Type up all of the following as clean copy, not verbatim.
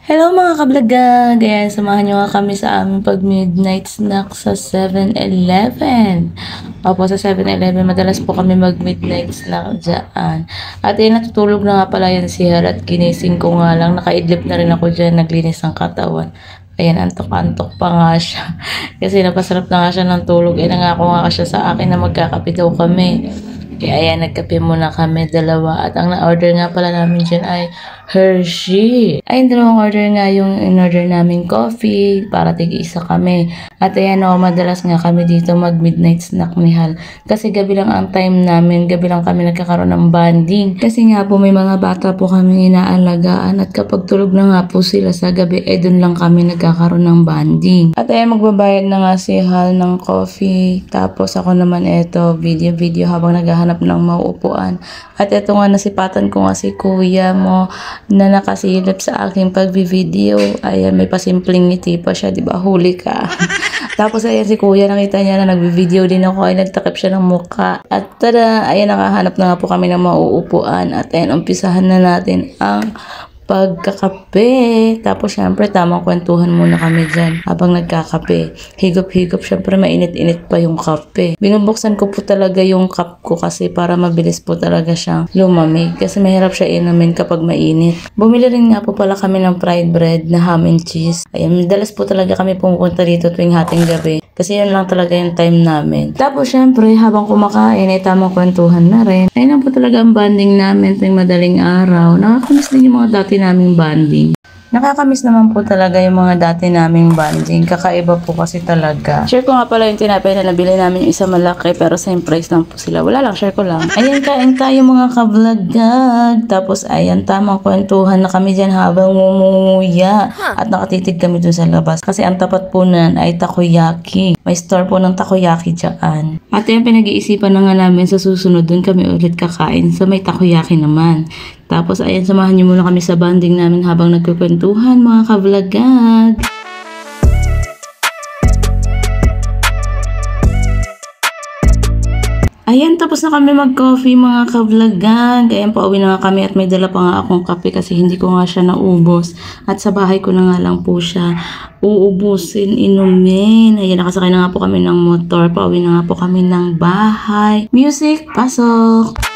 Hello mga kablagag! Ayan, samahan nyo nga kami sa aming pag-midnight snack sa 7-Eleven. Opo, sa 7-Eleven, madalas po kami mag-midnight snack dyan. At ayan, natutulog na nga pala yan si Har at ginising ko nga lang. Nakaidlip na rin ako dyan, naglinis ang katawan. Ayan, antok-antok pa nga siya. Kasi napasarap na nga siya ng tulog. Eh, nangako nga siya sa akin na magkakape daw kami. Kaya ayan, nagkape muna kami dalawa. At ang na-order nga pala namin dyan ay Hershey. Ayun, dalawang order nga yung in-order namin coffee para tig-isa kami. At ayan o, madalas nga kami dito mag-midnight snack ni Hal. Kasi gabi lang ang time namin, gabi lang kami nagkakaroon ng bonding. Kasi nga po may mga bata po kami inaalagaan at kapag tulog na nga po sila sa gabi, eh dun lang kami nagkakaroon ng bonding. At ayan, magbabayad na nga si Hal ng coffee. Tapos ako naman eto, video habang naghahanap ng mauupuan. At eto nga nasipatan ko nga si kuya mo na nakasilip sa aking pagbi-video. Ayan, may pasimpleng ngiti pa siya, di ba? Huli ka. Tapos ayan si kuya, nakita niya na nagbi-video din ako, ay nagtakip siya ng mukha. At tada, ayan, nakahanap na nga po kami ng mauupuan. At ayan, umpisahan na natin ang pagkakape. Tapos syempre tamang kwentuhan muna kami dyan habang nagkakape. Higop-higop, syempre mainit-init pa yung kape. Binubuksan ko po talaga yung cup ko kasi para mabilis po talaga siyang lumamig. Kasi mahirap siya inumin kapag mainit. Bumili rin nga po pala kami ng fried bread na ham and cheese. Ayan, dalas po talaga kami pumunta dito tuwing hating gabi. Kasi yun lang talaga yung time namin. Tapos syempre habang kumakain ay tamang kwentuhan na rin. Ayun lang po talaga ang bonding namin tuwing madaling araw. Nakakamiss din yung mga dati naming bonding. Nakakamiss naman po talaga yung mga dati naming bonding. Kakaiba po kasi talaga. Share ko nga pala yung tinapay na nabili namin yung isa malaki pero same price lang po sila. Wala lang, share ko lang. Ayan, kain tayo mga kablagag. Tapos ayan, tamang kwentuhan na kami dyan habang ngumunguya. At nakatitig kami dun sa labas. Kasi ang tapat po nan ay takoyaki. May store po ng takoyaki dyan. At ayan, pinag-iisipan na nga namin sa susunod dun kami ulit kakain. So may takoyaki naman. Tapos ayan, samahan niyo muna kami sa banding namin habang nagkukwentuhan mga kablagag. Ayan, tapos na kami mag-coffee mga kablagag. Ayan, pauwi na nga kami at may dala pa nga akong kape kasi hindi ko nga siya naubos. At sa bahay ko na nga lang po siya uubusin, inumin. Ayan, nakasakay na nga po kami ng motor. Pauwi na nga po kami ng bahay. Music, pasok!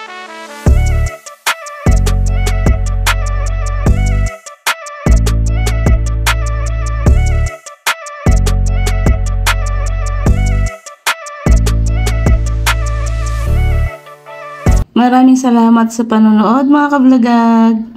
Maraming salamat sa panonood mga kablagag.